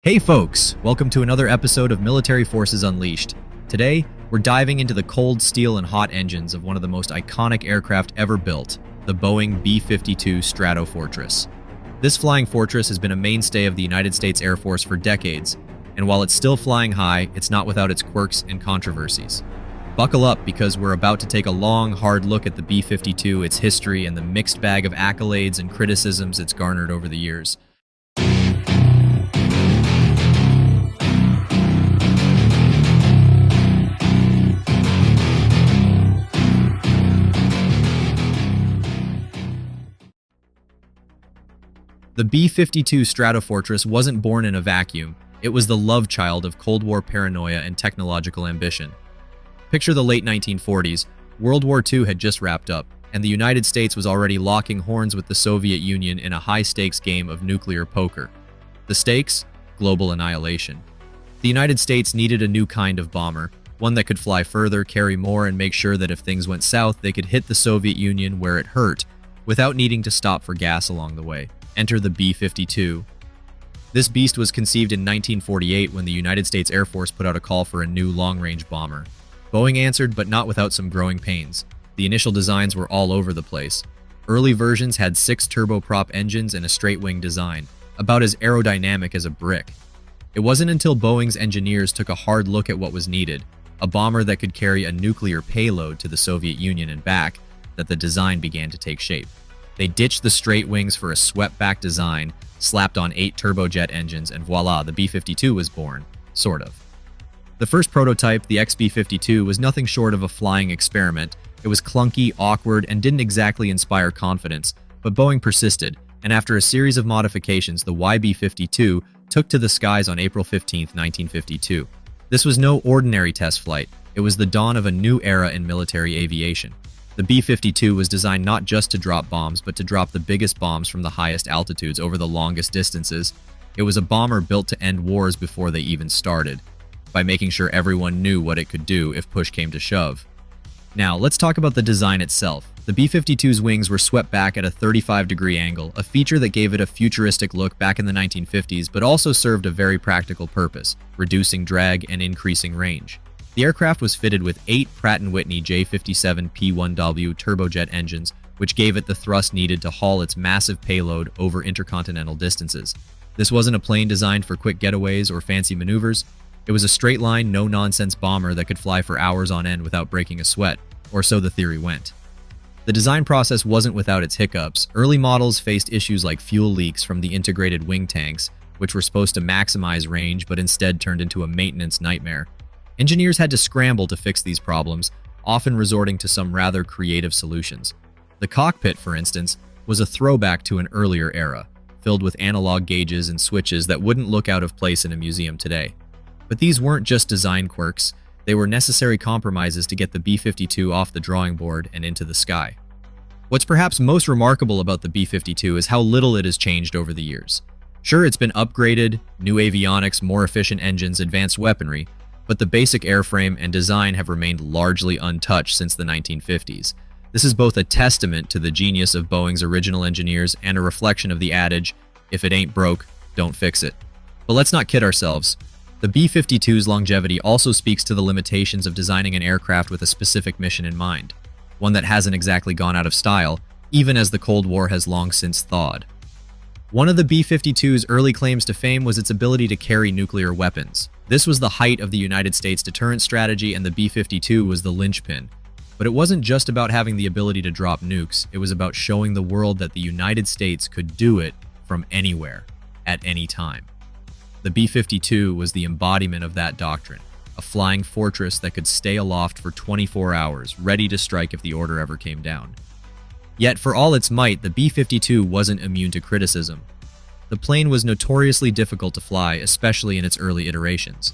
Hey folks, welcome to another episode of Military Forces Unleashed. Today, we're diving into the cold steel and hot engines of one of the most iconic aircraft ever built, the Boeing B-52 Stratofortress. This flying fortress has been a mainstay of the United States Air Force for decades, and while it's still flying high, it's not without its quirks and controversies. Buckle up because we're about to take a long, hard look at the B-52, its history, and the mixed bag of accolades and criticisms it's garnered over the years. The B-52 Stratofortress wasn't born in a vacuum. It was the love child of Cold War paranoia and technological ambition. Picture the late 1940s. World War II had just wrapped up, and the United States was already locking horns with the Soviet Union in a high-stakes game of nuclear poker. The stakes? Global annihilation. The United States needed a new kind of bomber, one that could fly further, carry more, and make sure that if things went south, they could hit the Soviet Union where it hurt, without needing to stop for gas along the way. Enter the B-52. This beast was conceived in 1948 when the United States Air Force put out a call for a new long-range bomber. Boeing answered, but not without some growing pains. The initial designs were all over the place. Early versions had 6 turboprop engines and a straight-wing design, about as aerodynamic as a brick. It wasn't until Boeing's engineers took a hard look at what was needed, a bomber that could carry a nuclear payload to the Soviet Union and back, that the design began to take shape. They ditched the straight wings for a swept-back design, slapped on 8 turbojet engines, and voila, the B-52 was born. Sort of. The first prototype, the XB-52, was nothing short of a flying experiment. It was clunky, awkward, and didn't exactly inspire confidence, but Boeing persisted, and after a series of modifications, the YB-52 took to the skies on April 15, 1952. This was no ordinary test flight. It was the dawn of a new era in military aviation. The B-52 was designed not just to drop bombs, but to drop the biggest bombs from the highest altitudes over the longest distances. It was a bomber built to end wars before they even started, by making sure everyone knew what it could do if push came to shove. Now, let's talk about the design itself. The B-52's wings were swept back at a 35-degree angle, a feature that gave it a futuristic look back in the 1950s, but also served a very practical purpose, reducing drag and increasing range. The aircraft was fitted with 8 Pratt & Whitney J57P1W turbojet engines, which gave it the thrust needed to haul its massive payload over intercontinental distances. This wasn't a plane designed for quick getaways or fancy maneuvers. It was a straight-line, no-nonsense bomber that could fly for hours on end without breaking a sweat, or so the theory went. The design process wasn't without its hiccups. Early models faced issues like fuel leaks from the integrated wing tanks, which were supposed to maximize range but instead turned into a maintenance nightmare. Engineers had to scramble to fix these problems, often resorting to some rather creative solutions. The cockpit, for instance, was a throwback to an earlier era, filled with analog gauges and switches that wouldn't look out of place in a museum today. But these weren't just design quirks, they were necessary compromises to get the B-52 off the drawing board and into the sky. What's perhaps most remarkable about the B-52 is how little it has changed over the years. Sure, it's been upgraded, new avionics, more efficient engines, advanced weaponry, but the basic airframe and design have remained largely untouched since the 1950s. This is both a testament to the genius of Boeing's original engineers and a reflection of the adage, if it ain't broke, don't fix it. But let's not kid ourselves. The B-52's longevity also speaks to the limitations of designing an aircraft with a specific mission in mind, one that hasn't exactly gone out of style, even as the Cold War has long since thawed. One of the B-52's early claims to fame was its ability to carry nuclear weapons. This was the height of the United States deterrent strategy, and the B-52 was the linchpin. But it wasn't just about having the ability to drop nukes, it was about showing the world that the United States could do it from anywhere, at any time. The B-52 was the embodiment of that doctrine, a flying fortress that could stay aloft for 24 hours, ready to strike if the order ever came down. Yet, for all its might, the B-52 wasn't immune to criticism. The plane was notoriously difficult to fly, especially in its early iterations.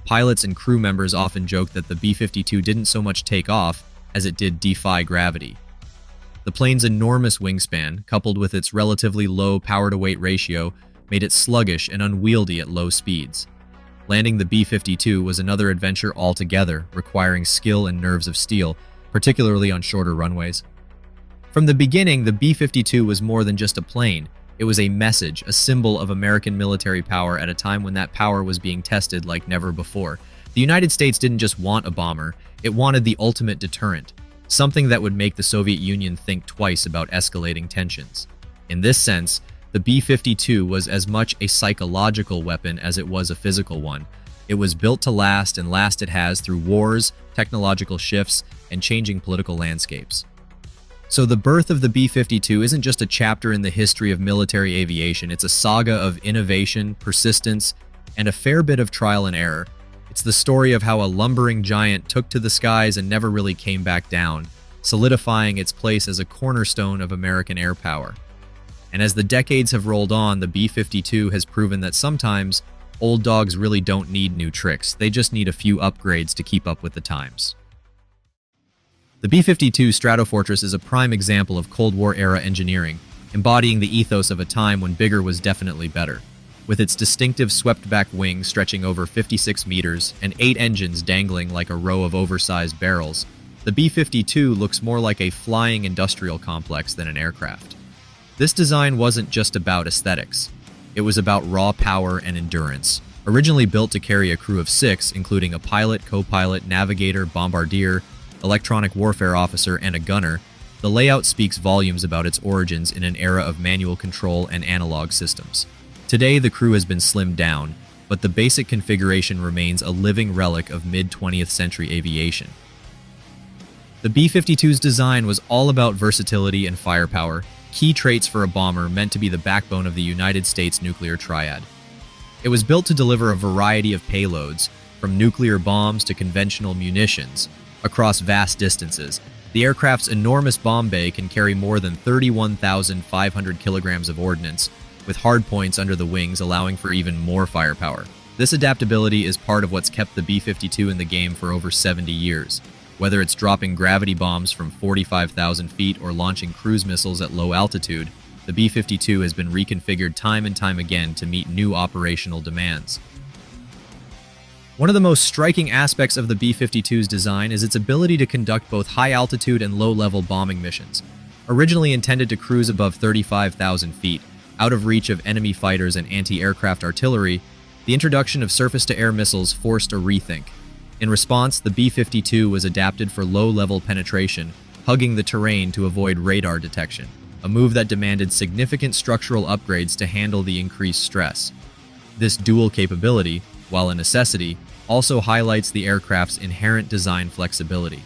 Pilots and crew members often joked that the B-52 didn't so much take off as it did defy gravity. The plane's enormous wingspan, coupled with its relatively low power-to-weight ratio, made it sluggish and unwieldy at low speeds. Landing the B-52 was another adventure altogether, requiring skill and nerves of steel, particularly on shorter runways. From the beginning, the B-52 was more than just a plane. It was a message, a symbol of American military power at a time when that power was being tested like never before. The United States didn't just want a bomber, it wanted the ultimate deterrent, something that would make the Soviet Union think twice about escalating tensions. In this sense, the B-52 was as much a psychological weapon as it was a physical one. It was built to last, and last it has through wars, technological shifts, and changing political landscapes. So the birth of the B-52 isn't just a chapter in the history of military aviation, it's a saga of innovation, persistence, and a fair bit of trial and error. It's the story of how a lumbering giant took to the skies and never really came back down, solidifying its place as a cornerstone of American air power. And as the decades have rolled on, the B-52 has proven that sometimes old dogs really don't need new tricks, they just need a few upgrades to keep up with the times. The B-52 Stratofortress is a prime example of Cold War-era engineering, embodying the ethos of a time when bigger was definitely better. With its distinctive swept-back wings stretching over 56 meters and 8 engines dangling like a row of oversized barrels, the B-52 looks more like a flying industrial complex than an aircraft. This design wasn't just about aesthetics. It was about raw power and endurance. Originally built to carry a crew of 6, including a pilot, co-pilot, navigator, bombardier, electronic warfare officer, and a gunner, the layout speaks volumes about its origins in an era of manual control and analog systems. Today, the crew has been slimmed down, but the basic configuration remains a living relic of mid-20th century aviation. The B-52's design was all about versatility and firepower, key traits for a bomber meant to be the backbone of the United States nuclear triad. It was built to deliver a variety of payloads, from nuclear bombs to conventional munitions, across vast distances. The aircraft's enormous bomb bay can carry more than 31,500 kilograms of ordnance, with hardpoints under the wings allowing for even more firepower. This adaptability is part of what's kept the B-52 in the game for over 70 years. Whether it's dropping gravity bombs from 45,000 feet or launching cruise missiles at low altitude, the B-52 has been reconfigured time and time again to meet new operational demands. One of the most striking aspects of the B-52's design is its ability to conduct both high-altitude and low-level bombing missions. Originally intended to cruise above 35,000 feet, out of reach of enemy fighters and anti-aircraft artillery, the introduction of surface-to-air missiles forced a rethink. In response, the B-52 was adapted for low-level penetration, hugging the terrain to avoid radar detection, a move that demanded significant structural upgrades to handle the increased stress. This dual capability, while a necessity, also highlights the aircraft's inherent design flexibility.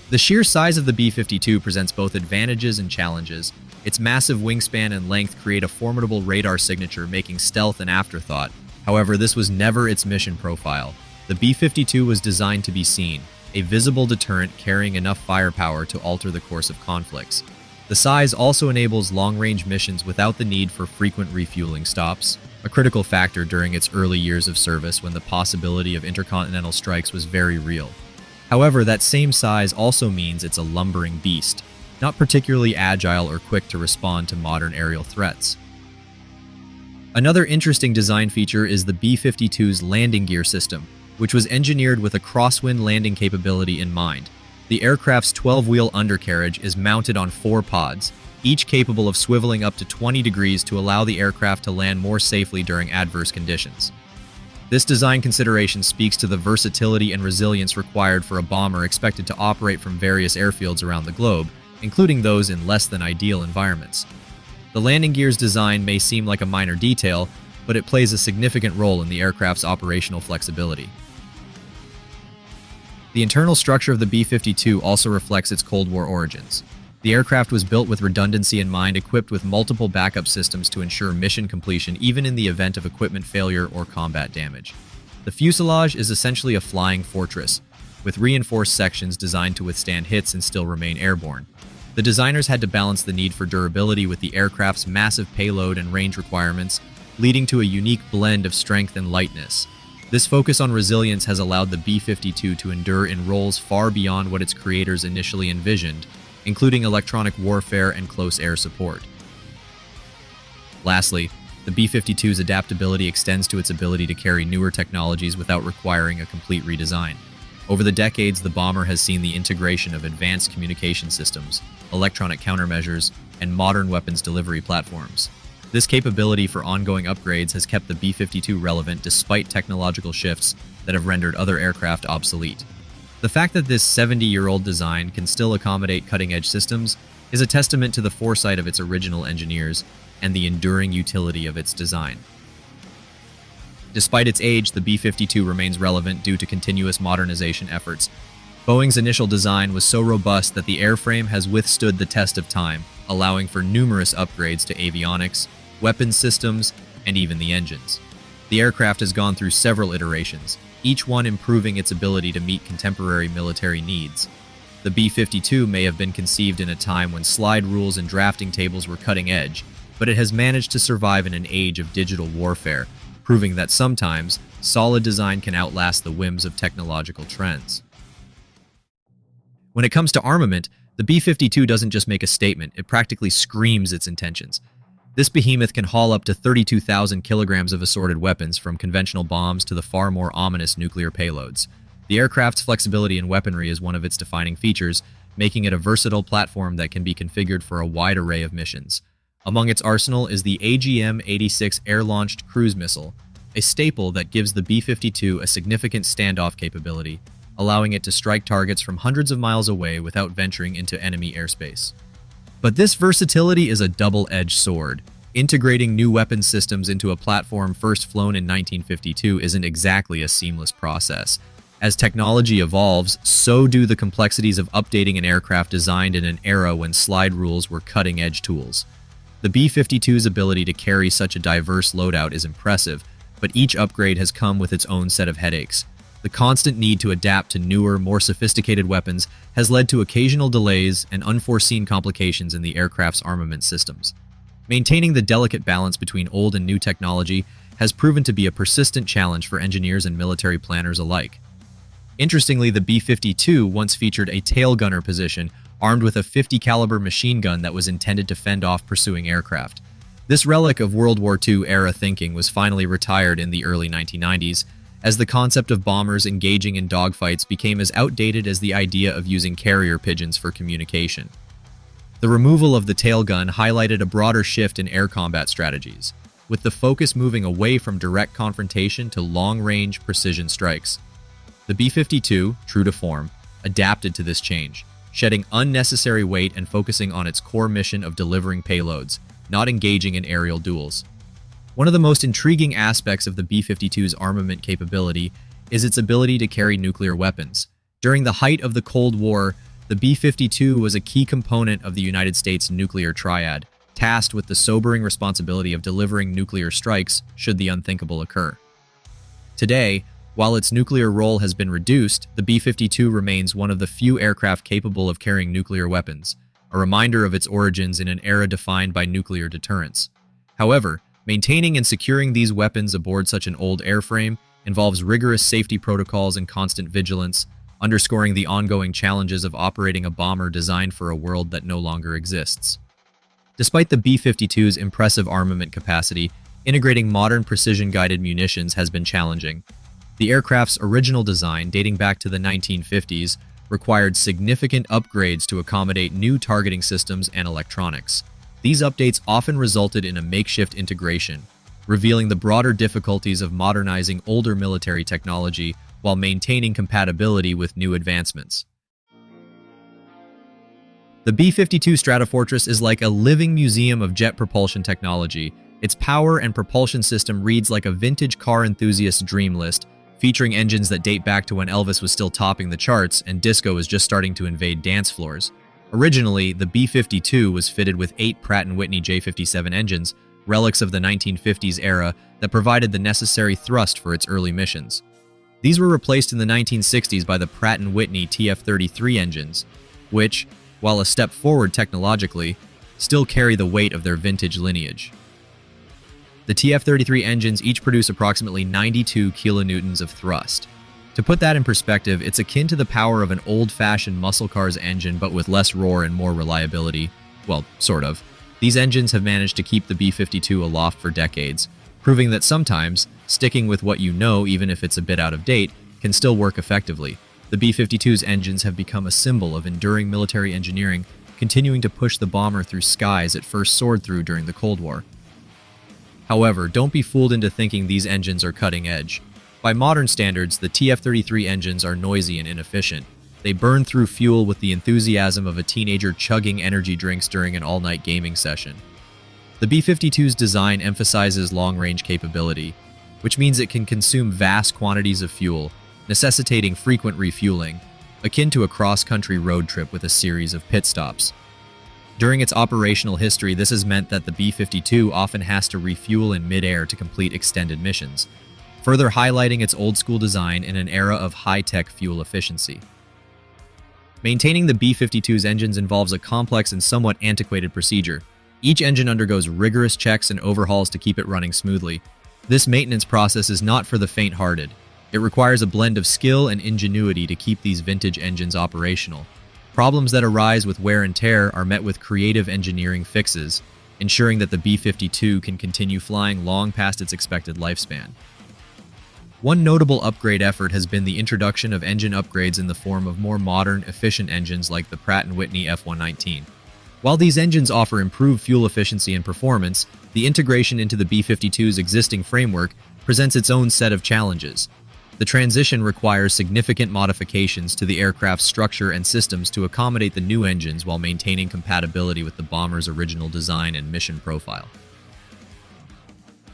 The sheer size of the B-52 presents both advantages and challenges. Its massive wingspan and length create a formidable radar signature, making stealth an afterthought. However, this was never its mission profile. The B-52 was designed to be seen, a visible deterrent carrying enough firepower to alter the course of conflicts. The size also enables long-range missions without the need for frequent refueling stops, a critical factor during its early years of service when the possibility of intercontinental strikes was very real. However, that same size also means it's a lumbering beast, not particularly agile or quick to respond to modern aerial threats. Another interesting design feature is the B-52's landing gear system, which was engineered with a crosswind landing capability in mind. The aircraft's 12-wheel undercarriage is mounted on 4 pods, each capable of swiveling up to 20 degrees to allow the aircraft to land more safely during adverse conditions. This design consideration speaks to the versatility and resilience required for a bomber expected to operate from various airfields around the globe, including those in less than ideal environments. The landing gear's design may seem like a minor detail, but it plays a significant role in the aircraft's operational flexibility. The internal structure of the B-52 also reflects its Cold War origins. The aircraft was built with redundancy in mind, equipped with multiple backup systems to ensure mission completion even in the event of equipment failure or combat damage. The fuselage is essentially a flying fortress, with reinforced sections designed to withstand hits and still remain airborne. The designers had to balance the need for durability with the aircraft's massive payload and range requirements, leading to a unique blend of strength and lightness. This focus on resilience has allowed the B-52 to endure in roles far beyond what its creators initially envisioned, including electronic warfare and close air support. Lastly, the B-52's adaptability extends to its ability to carry newer technologies without requiring a complete redesign. Over the decades, the bomber has seen the integration of advanced communication systems, electronic countermeasures, and modern weapons delivery platforms. This capability for ongoing upgrades has kept the B-52 relevant despite technological shifts that have rendered other aircraft obsolete. The fact that this 70-year-old design can still accommodate cutting-edge systems is a testament to the foresight of its original engineers and the enduring utility of its design. Despite its age, the B-52 remains relevant due to continuous modernization efforts. Boeing's initial design was so robust that the airframe has withstood the test of time, allowing for numerous upgrades to avionics, weapons systems, and even the engines. The aircraft has gone through several iterations, each one improving its ability to meet contemporary military needs. The B-52 may have been conceived in a time when slide rules and drafting tables were cutting edge, but it has managed to survive in an age of digital warfare, proving that sometimes solid design can outlast the whims of technological trends. When it comes to armament, the B-52 doesn't just make a statement, it practically screams its intentions. This behemoth can haul up to 32,000 kilograms of assorted weapons, from conventional bombs to the far more ominous nuclear payloads. The aircraft's flexibility in weaponry is one of its defining features, making it a versatile platform that can be configured for a wide array of missions. Among its arsenal is the AGM-86 air-launched cruise missile, a staple that gives the B-52 a significant standoff capability, allowing it to strike targets from hundreds of miles away without venturing into enemy airspace. But this versatility is a double-edged sword. Integrating new weapon systems into a platform first flown in 1952 isn't exactly a seamless process. As technology evolves, so do the complexities of updating an aircraft designed in an era when slide rules were cutting-edge tools. The B-52's ability to carry such a diverse loadout is impressive, but each upgrade has come with its own set of headaches. The constant need to adapt to newer, more sophisticated weapons has led to occasional delays and unforeseen complications in the aircraft's armament systems. Maintaining the delicate balance between old and new technology has proven to be a persistent challenge for engineers and military planners alike. Interestingly, the B-52 once featured a tail gunner position armed with a 50 caliber machine gun that was intended to fend off pursuing aircraft. This relic of World War II era thinking was finally retired in the early 1990s, as the concept of bombers engaging in dogfights became as outdated as the idea of using carrier pigeons for communication. The removal of the tail gun highlighted a broader shift in air combat strategies, with the focus moving away from direct confrontation to long-range precision strikes. The B-52, true to form, adapted to this change, shedding unnecessary weight and focusing on its core mission of delivering payloads, not engaging in aerial duels. One of the most intriguing aspects of the B-52's armament capability is its ability to carry nuclear weapons. During the height of the Cold War, the B-52 was a key component of the United States nuclear triad, tasked with the sobering responsibility of delivering nuclear strikes should the unthinkable occur. Today, while its nuclear role has been reduced, the B-52 remains one of the few aircraft capable of carrying nuclear weapons, a reminder of its origins in an era defined by nuclear deterrence. However, maintaining and securing these weapons aboard such an old airframe involves rigorous safety protocols and constant vigilance, underscoring the ongoing challenges of operating a bomber designed for a world that no longer exists. Despite the B-52's impressive armament capacity, integrating modern precision-guided munitions has been challenging. The aircraft's original design, dating back to the 1950s, required significant upgrades to accommodate new targeting systems and electronics. These updates often resulted in a makeshift integration, revealing the broader difficulties of modernizing older military technology while maintaining compatibility with new advancements. The B-52 Stratofortress is like a living museum of jet propulsion technology. Its power and propulsion system reads like a vintage car enthusiast's dream list, featuring engines that date back to when Elvis was still topping the charts and disco was just starting to invade dance floors. Originally, the B-52 was fitted with 8 Pratt & Whitney J57 engines, relics of the 1950s era that provided the necessary thrust for its early missions. These were replaced in the 1960s by the Pratt & Whitney TF-33 engines, which, while a step forward technologically, still carry the weight of their vintage lineage. The TF-33 engines each produce approximately 92 kilonewtons of thrust. To put that in perspective, it's akin to the power of an old-fashioned muscle car's engine but with less roar and more reliability. Well, sort of. These engines have managed to keep the B-52 aloft for decades, proving that sometimes, sticking with what you know even if it's a bit out of date, can still work effectively. The B-52's engines have become a symbol of enduring military engineering, continuing to push the bomber through skies it first soared through during the Cold War. However, don't be fooled into thinking these engines are cutting edge. By modern standards, the TF-33 engines are noisy and inefficient. They burn through fuel with the enthusiasm of a teenager chugging energy drinks during an all-night gaming session. The B-52's design emphasizes long-range capability, which means it can consume vast quantities of fuel, necessitating frequent refueling, akin to a cross-country road trip with a series of pit stops. During its operational history, this has meant that the B-52 often has to refuel in mid-air to complete extended missions, further highlighting its old-school design in an era of high-tech fuel efficiency. Maintaining the B-52's engines involves a complex and somewhat antiquated procedure. Each engine undergoes rigorous checks and overhauls to keep it running smoothly. This maintenance process is not for the faint-hearted. It requires a blend of skill and ingenuity to keep these vintage engines operational. Problems that arise with wear and tear are met with creative engineering fixes, ensuring that the B-52 can continue flying long past its expected lifespan. One notable upgrade effort has been the introduction of engine upgrades in the form of more modern, efficient engines like the Pratt & Whitney F119. While these engines offer improved fuel efficiency and performance, the integration into the B-52's existing framework presents its own set of challenges. The transition requires significant modifications to the aircraft's structure and systems to accommodate the new engines while maintaining compatibility with the bomber's original design and mission profile.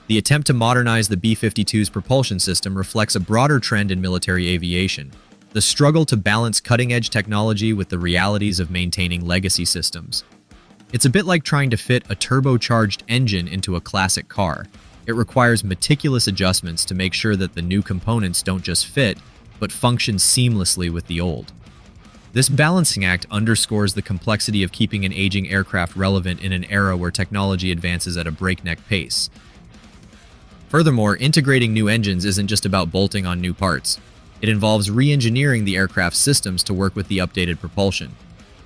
The attempt to modernize the B-52's propulsion system reflects a broader trend in military aviation, the struggle to balance cutting-edge technology with the realities of maintaining legacy systems. It's a bit like trying to fit a turbocharged engine into a classic car. It requires meticulous adjustments to make sure that the new components don't just fit, but function seamlessly with the old. This balancing act underscores the complexity of keeping an aging aircraft relevant in an era where technology advances at a breakneck pace. Furthermore, integrating new engines isn't just about bolting on new parts. It involves re-engineering the aircraft's systems to work with the updated propulsion.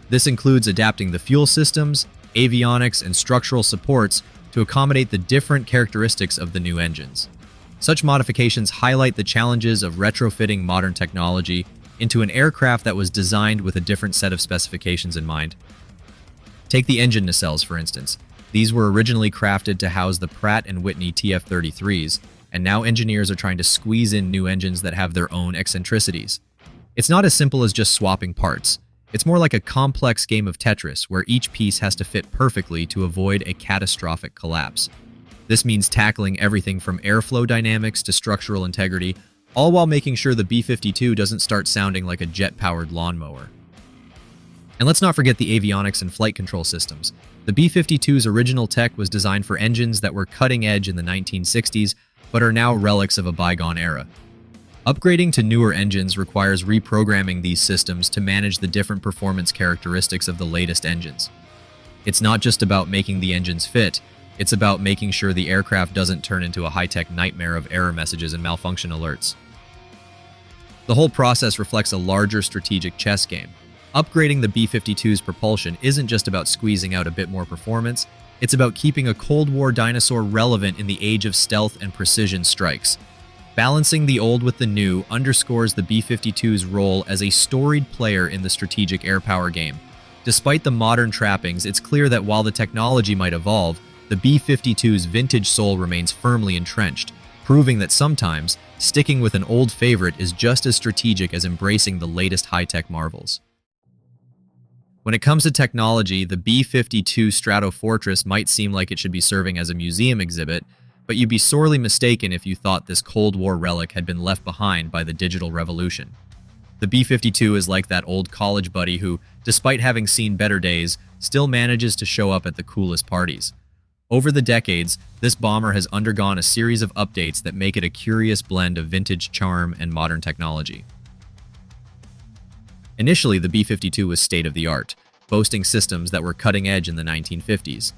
This includes adapting the fuel systems, avionics, and structural supports to accommodate the different characteristics of the new engines. Such modifications highlight the challenges of retrofitting modern technology into an aircraft that was designed with a different set of specifications in mind. Take the engine nacelles, for instance. These were originally crafted to house the Pratt & Whitney TF-33s, and now engineers are trying to squeeze in new engines that have their own eccentricities. It's not as simple as just swapping parts. It's more like a complex game of Tetris where each piece has to fit perfectly to avoid a catastrophic collapse. This means tackling everything from airflow dynamics to structural integrity, all while making sure the B-52 doesn't start sounding like a jet-powered lawnmower. And let's not forget the avionics and flight control systems. The B-52's original tech was designed for engines that were cutting edge in the 1960s, but are now relics of a bygone era. Upgrading to newer engines requires reprogramming these systems to manage the different performance characteristics of the latest engines. It's not just about making the engines fit, it's about making sure the aircraft doesn't turn into a high-tech nightmare of error messages and malfunction alerts. The whole process reflects a larger strategic chess game. Upgrading the B-52's propulsion isn't just about squeezing out a bit more performance, it's about keeping a Cold War dinosaur relevant in the age of stealth and precision strikes. Balancing the old with the new underscores the B-52's role as a storied player in the strategic air power game. Despite the modern trappings, it's clear that while the technology might evolve, the B-52's vintage soul remains firmly entrenched, proving that sometimes sticking with an old favorite is just as strategic as embracing the latest high-tech marvels. When it comes to technology, the B-52 Stratofortress might seem like it should be serving as a museum exhibit, but you'd be sorely mistaken if you thought this Cold War relic had been left behind by the digital revolution. The B-52 is like that old college buddy who, despite having seen better days, still manages to show up at the coolest parties. Over the decades, this bomber has undergone a series of updates that make it a curious blend of vintage charm and modern technology. Initially, the B-52 was state-of-the-art, boasting systems that were cutting-edge in the 1950s.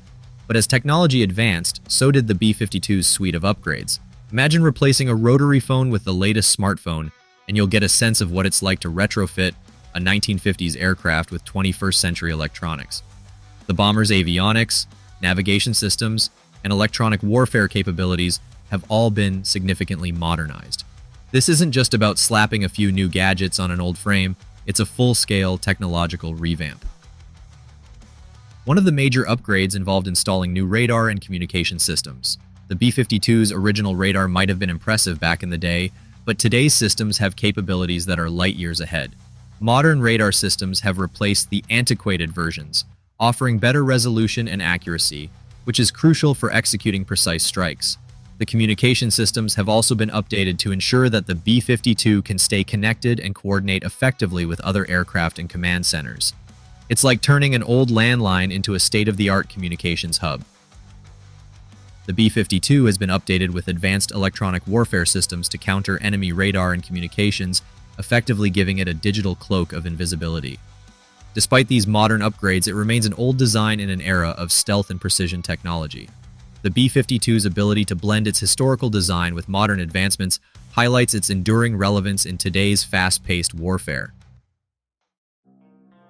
But as technology advanced, so did the B-52's suite of upgrades. Imagine replacing a rotary phone with the latest smartphone, and you'll get a sense of what it's like to retrofit a 1950s aircraft with 21st century electronics. The bomber's avionics, navigation systems, and electronic warfare capabilities have all been significantly modernized. This isn't just about slapping a few new gadgets on an old frame, it's a full-scale technological revamp. One of the major upgrades involved installing new radar and communication systems. The B-52's original radar might have been impressive back in the day, but today's systems have capabilities that are light years ahead. Modern radar systems have replaced the antiquated versions, offering better resolution and accuracy, which is crucial for executing precise strikes. The communication systems have also been updated to ensure that the B-52 can stay connected and coordinate effectively with other aircraft and command centers. It's like turning an old landline into a state-of-the-art communications hub. The B-52 has been updated with advanced electronic warfare systems to counter enemy radar and communications, effectively giving it a digital cloak of invisibility. Despite these modern upgrades, it remains an old design in an era of stealth and precision technology. The B-52's ability to blend its historical design with modern advancements highlights its enduring relevance in today's fast-paced warfare.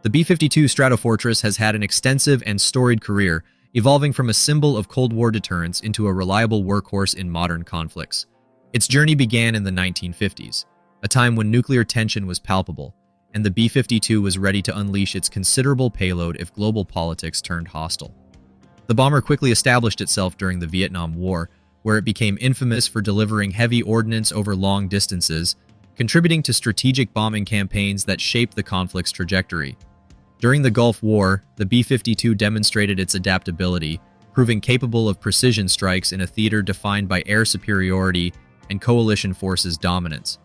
The B-52 Stratofortress has had an extensive and storied career, evolving from a symbol of Cold War deterrence into a reliable workhorse in modern conflicts. Its journey began in the 1950s, a time when nuclear tension was palpable, and the B-52 was ready to unleash its considerable payload if global politics turned hostile. The bomber quickly established itself during the Vietnam War, where it became infamous for delivering heavy ordnance over long distances, contributing to strategic bombing campaigns that shaped the conflict's trajectory. During the Gulf War, the B-52 demonstrated its adaptability, proving capable of precision strikes in a theater defined by air superiority and coalition forces' dominance.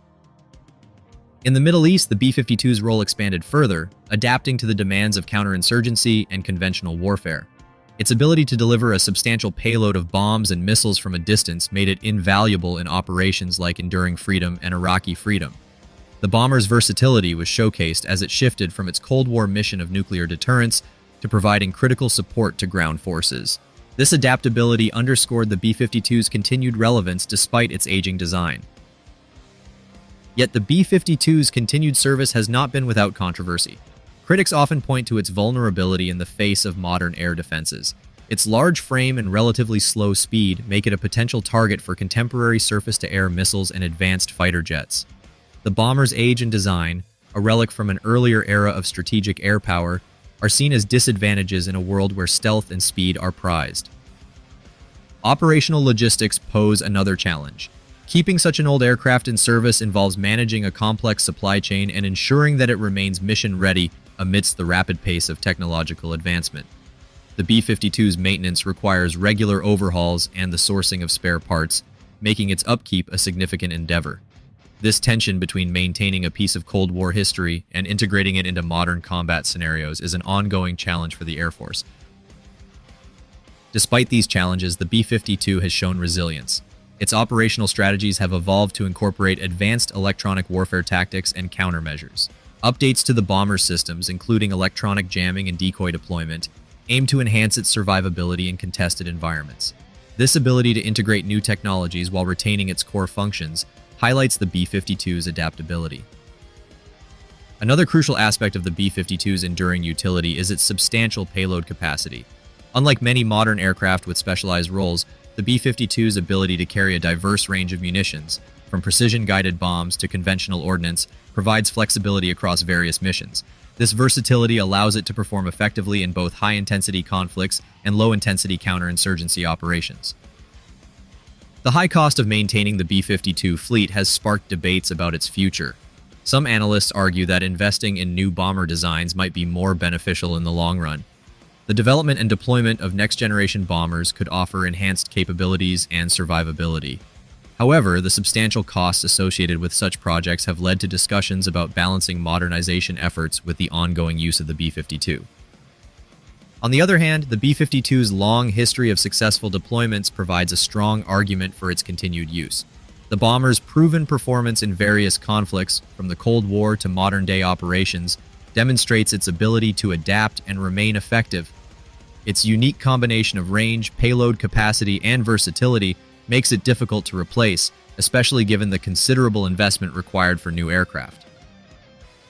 In the Middle East, the B-52's role expanded further, adapting to the demands of counterinsurgency and conventional warfare. Its ability to deliver a substantial payload of bombs and missiles from a distance made it invaluable in operations like Enduring Freedom and Iraqi Freedom. The bomber's versatility was showcased as it shifted from its Cold War mission of nuclear deterrence to providing critical support to ground forces. This adaptability underscored the B-52's continued relevance despite its aging design. Yet the B-52's continued service has not been without controversy. Critics often point to its vulnerability in the face of modern air defenses. Its large frame and relatively slow speed make it a potential target for contemporary surface-to-air missiles and advanced fighter jets. The bomber's age and design, a relic from an earlier era of strategic air power, are seen as disadvantages in a world where stealth and speed are prized. Operational logistics pose another challenge. Keeping such an old aircraft in service involves managing a complex supply chain and ensuring that it remains mission-ready amidst the rapid pace of technological advancement. The B-52's maintenance requires regular overhauls and the sourcing of spare parts, making its upkeep a significant endeavor. This tension between maintaining a piece of Cold War history and integrating it into modern combat scenarios is an ongoing challenge for the Air Force. Despite these challenges, the B-52 has shown resilience. Its operational strategies have evolved to incorporate advanced electronic warfare tactics and countermeasures. Updates to the bomber's systems, including electronic jamming and decoy deployment, aim to enhance its survivability in contested environments. This ability to integrate new technologies while retaining its core functions highlights the B-52's adaptability. Another crucial aspect of the B-52's enduring utility is its substantial payload capacity. Unlike many modern aircraft with specialized roles, the B-52's ability to carry a diverse range of munitions, from precision-guided bombs to conventional ordnance, provides flexibility across various missions. This versatility allows it to perform effectively in both high-intensity conflicts and low-intensity counterinsurgency operations. The high cost of maintaining the B-52 fleet has sparked debates about its future. Some analysts argue that investing in new bomber designs might be more beneficial in the long run. The development and deployment of next-generation bombers could offer enhanced capabilities and survivability. However, the substantial costs associated with such projects have led to discussions about balancing modernization efforts with the ongoing use of the B-52. On the other hand, the B-52's long history of successful deployments provides a strong argument for its continued use. The bomber's proven performance in various conflicts, from the Cold War to modern-day operations, demonstrates its ability to adapt and remain effective. Its unique combination of range, payload capacity, and versatility makes it difficult to replace, especially given the considerable investment required for new aircraft.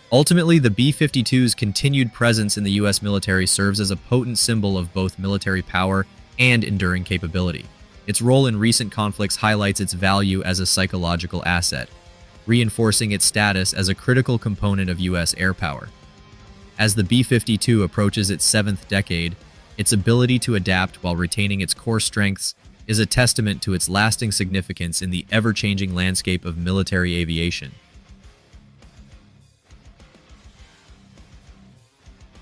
Ultimately, the B-52's continued presence in the U.S. military serves as a potent symbol of both military power and enduring capability. Its role in recent conflicts highlights its value as a psychological asset, reinforcing its status as a critical component of U.S. air power. As the B-52 approaches its seventh decade, Its ability to adapt while retaining its core strengths is a testament to its lasting significance in the ever-changing landscape of military aviation.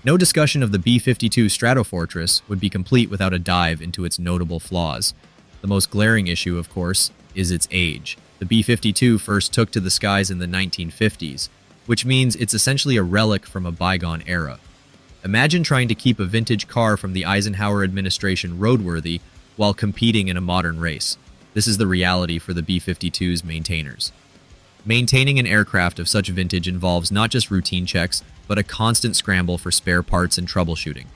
No discussion of the B-52 Stratofortress would be complete without a dive into its notable flaws. The most glaring issue, of course, is its age. The B-52 first took to the skies in the 1950s, which means it's essentially a relic from a bygone era. Imagine trying to keep a vintage car from the Eisenhower administration roadworthy while competing in a modern race. This is the reality for the B-52's maintainers. Maintaining an aircraft of such vintage involves not just routine checks, but a constant scramble for spare parts and troubleshooting.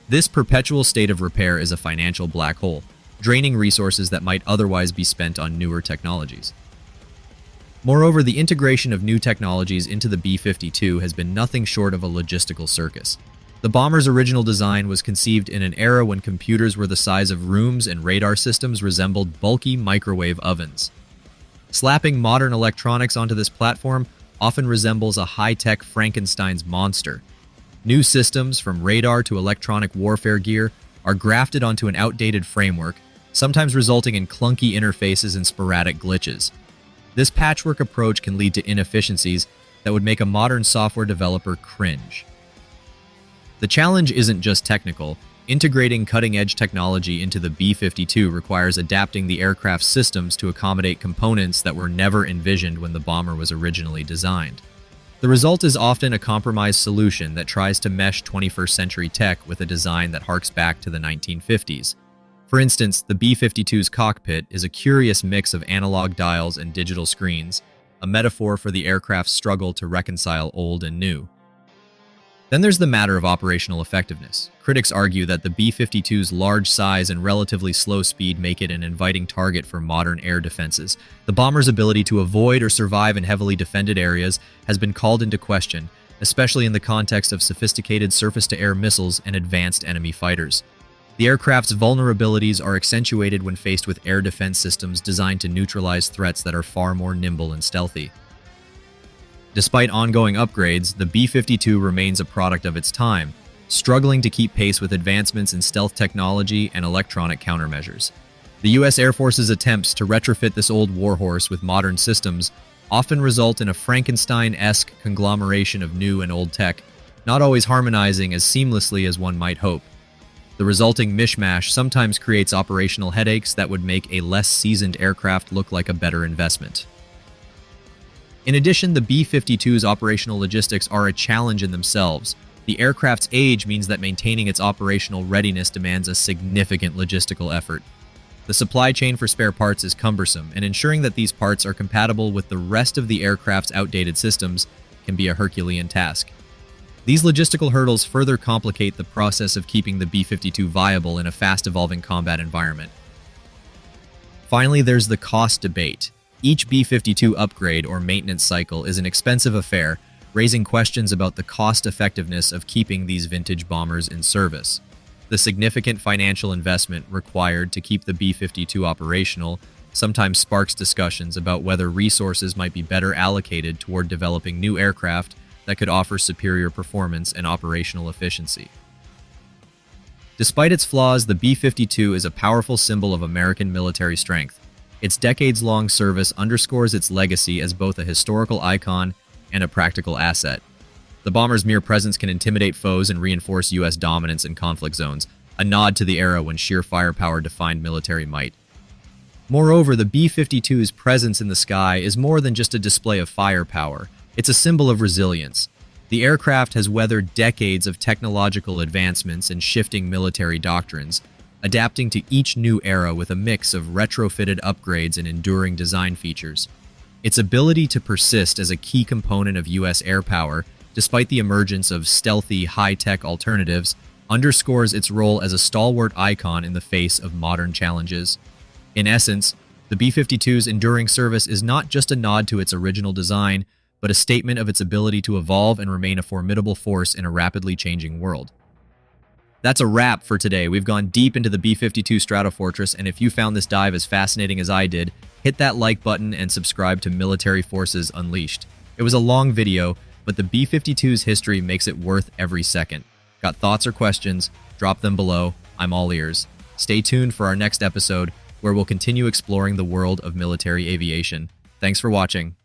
This perpetual state of repair is a financial black hole, draining resources that might otherwise be spent on newer technologies. Moreover, the integration of new technologies into the B-52 has been nothing short of a logistical circus. The bomber's original design was conceived in an era when computers were the size of rooms and radar systems resembled bulky microwave ovens. Slapping modern electronics onto this platform often resembles a high-tech Frankenstein's monster. New systems, from radar to electronic warfare gear, are grafted onto an outdated framework, sometimes resulting in clunky interfaces and sporadic glitches. This patchwork approach can lead to inefficiencies that would make a modern software developer cringe. The challenge isn't just technical. Integrating cutting-edge technology into the B-52 requires adapting the aircraft's systems to accommodate components that were never envisioned when the bomber was originally designed. The result is often a compromised solution that tries to mesh 21st century tech with a design that harks back to the 1950s. For instance, the B-52's cockpit is a curious mix of analog dials and digital screens, a metaphor for the aircraft's struggle to reconcile old and new. Then there's the matter of operational effectiveness. Critics argue that the B-52's large size and relatively slow speed make it an inviting target for modern air defenses. The bomber's ability to avoid or survive in heavily defended areas has been called into question, especially in the context of sophisticated surface-to-air missiles and advanced enemy fighters. The aircraft's vulnerabilities are accentuated when faced with air defense systems designed to neutralize threats that are far more nimble and stealthy. Despite ongoing upgrades, the B-52 remains a product of its time, struggling to keep pace with advancements in stealth technology and electronic countermeasures. The U.S. Air Force's attempts to retrofit this old warhorse with modern systems often result in a Frankenstein-esque conglomeration of new and old tech, not always harmonizing as seamlessly as one might hope. The resulting mishmash sometimes creates operational headaches that would make a less seasoned aircraft look like a better investment. In addition, the B-52's operational logistics are a challenge in themselves. The aircraft's age means that maintaining its operational readiness demands a significant logistical effort. The supply chain for spare parts is cumbersome, and ensuring that these parts are compatible with the rest of the aircraft's outdated systems can be a Herculean task. These logistical hurdles further complicate the process of keeping the B-52 viable in a fast-evolving combat environment. Finally, there's the cost debate. Each B-52 upgrade or maintenance cycle is an expensive affair, raising questions about the cost-effectiveness of keeping these vintage bombers in service. The significant financial investment required to keep the B-52 operational sometimes sparks discussions about whether resources might be better allocated toward developing new aircraft that could offer superior performance and operational efficiency. Despite its flaws, the B-52 is a powerful symbol of American military strength. Its decades-long service underscores its legacy as both a historical icon and a practical asset. The bomber's mere presence can intimidate foes and reinforce U.S. dominance in conflict zones, a nod to the era when sheer firepower defined military might. Moreover, the B-52's presence in the sky is more than just a display of firepower. It's a symbol of resilience. The aircraft has weathered decades of technological advancements and shifting military doctrines, adapting to each new era with a mix of retrofitted upgrades and enduring design features. Its ability to persist as a key component of U.S. air power, despite the emergence of stealthy, high-tech alternatives, underscores its role as a stalwart icon in the face of modern challenges. In essence, the B-52's enduring service is not just a nod to its original design, but a statement of its ability to evolve and remain a formidable force in a rapidly changing world. That's a wrap for today. We've gone deep into the B-52 Stratofortress, and if you found this dive as fascinating as I did, hit that like button and subscribe to Military Forces Unleashed. It was a long video, but the B-52's history makes it worth every second. Got thoughts or questions? Drop them below. I'm all ears. Stay tuned for our next episode, where we'll continue exploring the world of military aviation. Thanks for watching.